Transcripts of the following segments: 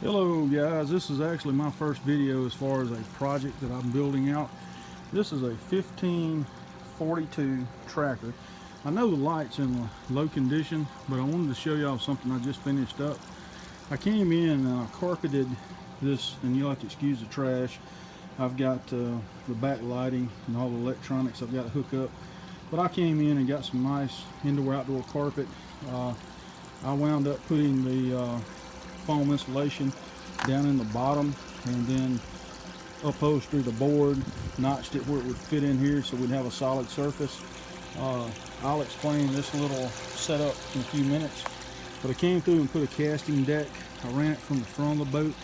Hello guys, this is actually my first video as far as a project that I'm building out. This is a 1542 tracker. I know the light's in low condition, but I wanted to show y'all something I just finished up. I came in and I carpeted this, and you'll have to excuse the trash. I've got the backlighting and all the electronics I've got to hook up. But I came in and got some nice indoor-outdoor carpet. I wound up putting the foam insulation down in the bottom and then upholstered the board, notched it where it would fit in here so we'd have a solid surface. I'll explain this little setup in a few minutes, but I came through and put a casting deck. I ran it from the front of the boat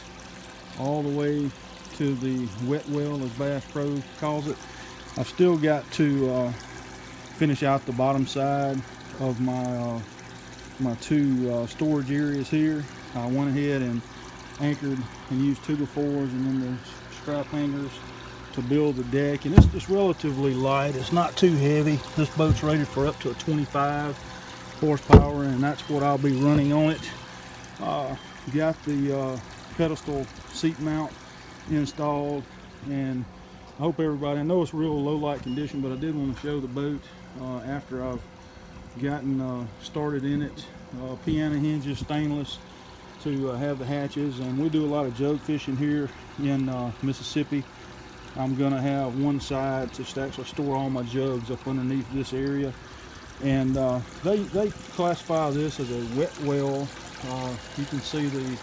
all the way to the wet well, as Bass Pro calls it. I've still got to finish out the bottom side of my two storage areas here. I went ahead and anchored and used 2x4s and then the strap hangers to build the deck, and it's just relatively light. It's not too heavy. This boat's rated for up to a 25 horsepower, and that's what I'll be running on it. Got the pedestal seat mount installed, and I hope everybody, I know it's real low light condition, but I did want to show the boat after I've gotten started in it. Piano hinges, stainless, to have the hatches, and we do a lot of jug fishing here in Mississippi. I'm gonna have one side to actually store all my jugs up underneath this area, and they classify this as a wet well. You can see the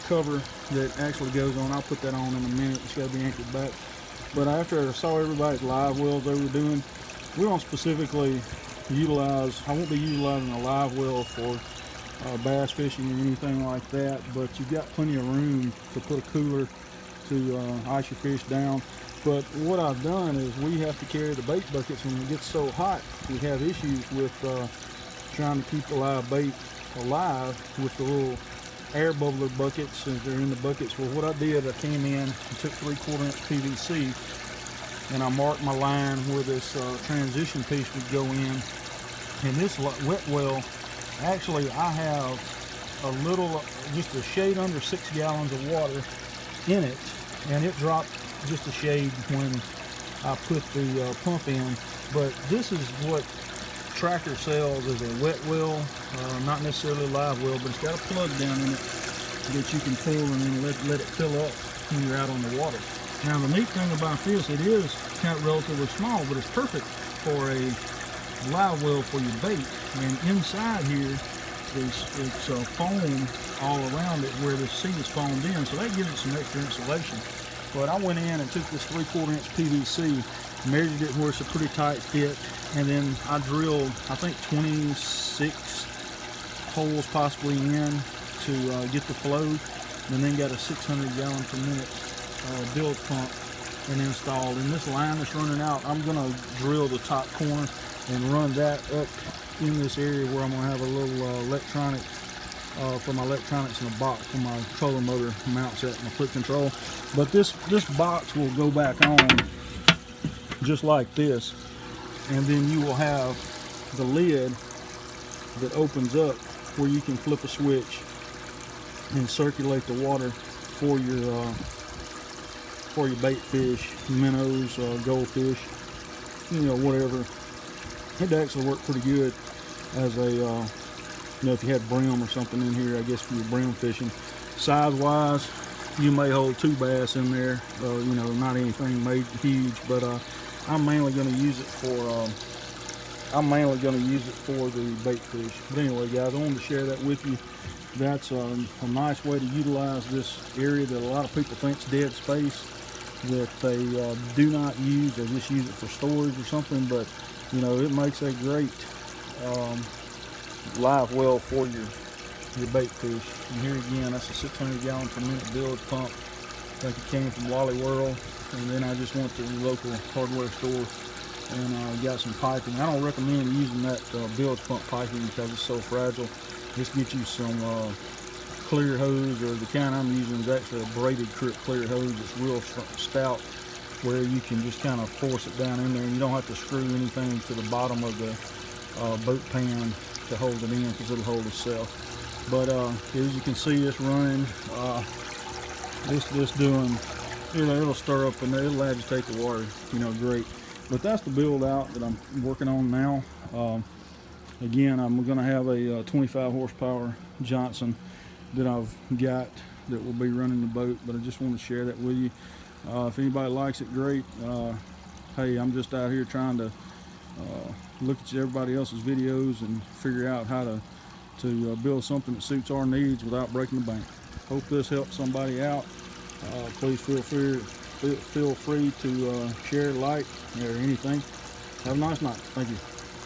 cover that actually goes on. I'll put that on in a minute. It's got to be anchored back. But after I saw everybody's live wells they were doing, we don't specifically utilize, I won't be utilizing a live well for bass fishing or anything like that, but you've got plenty of room to put a cooler to ice your fish down. But what I've done is we have to carry the bait buckets when it gets so hot. We have issues with trying to keep the live bait alive with the little air bubbler buckets as they're in the buckets. Well, what I did, I came in and took 3/4 inch PVC and I marked my line where this transition piece would go in. And this wet well, actually I have a little, just a shade under 6 gallons of water in it, and it dropped just a shade when I put the pump in. But this is what Tracker sells as a wet well, not necessarily a live well, but it's got a plug down in it that you can pull and then let it fill up when you're out on the water. Now the neat thing about this, it is kind of relatively small, but it's perfect for a live well for your bait. And inside here it's foam all around it where the seat is foamed in, so that gives it some extra insulation. But I went in and took this 3/4 inch PVC, measured it where it's a pretty tight fit, and then I drilled, I think 26 holes possibly in to get the flow, and then got a 600 gallon per minute build pump and installed. And this line that's running out, I'm gonna drill the top corner and run that up in this area where I'm gonna have a little electronic for my electronics in a box for my trolling motor mounts at my foot control. But this box will go back on just like this, and then you will have the lid that opens up where you can flip a switch and circulate the water for your bait fish, minnows, goldfish, you know, whatever. It actually worked pretty good as a, you know, if you had brim or something in here, I guess for your brim fishing. Size wise, you may hold 2 bass in there, you know, not anything made huge, but I'm mainly going to use it for the bait fish. But anyway guys, I wanted to share that with you. That's a nice way to utilize this area that a lot of people think is dead space, that they do not use. They just use it for storage or something, but you know, it makes a great live well for your bait fish. And here again, that's a 600 gallon per minute build pump. I think it came from Wally World, and then I just went to the local hardware store and got some piping. I don't recommend using that bilge pump piping because it's so fragile. Just get you some clear hose, or the kind I'm using is actually a braided clear hose. It's real stout, where you can just kind of force it down in there, and you don't have to screw anything to the bottom of the boat pan to hold it in, because it'll hold itself. But as you can see, it's running. This doing, it'll stir up and it'll agitate the water, great. But that's the build out that I'm working on now. Again, I'm going to have a 25 horsepower Johnson that I've got that will be running the boat, but I just want to share that with you. If anybody likes it, great. Hey, I'm just out here trying to look at everybody else's videos and figure out how to build something that suits our needs without breaking the bank. Hope this helps somebody out. Please feel free to share, like, or anything. Have a nice night. Thank you.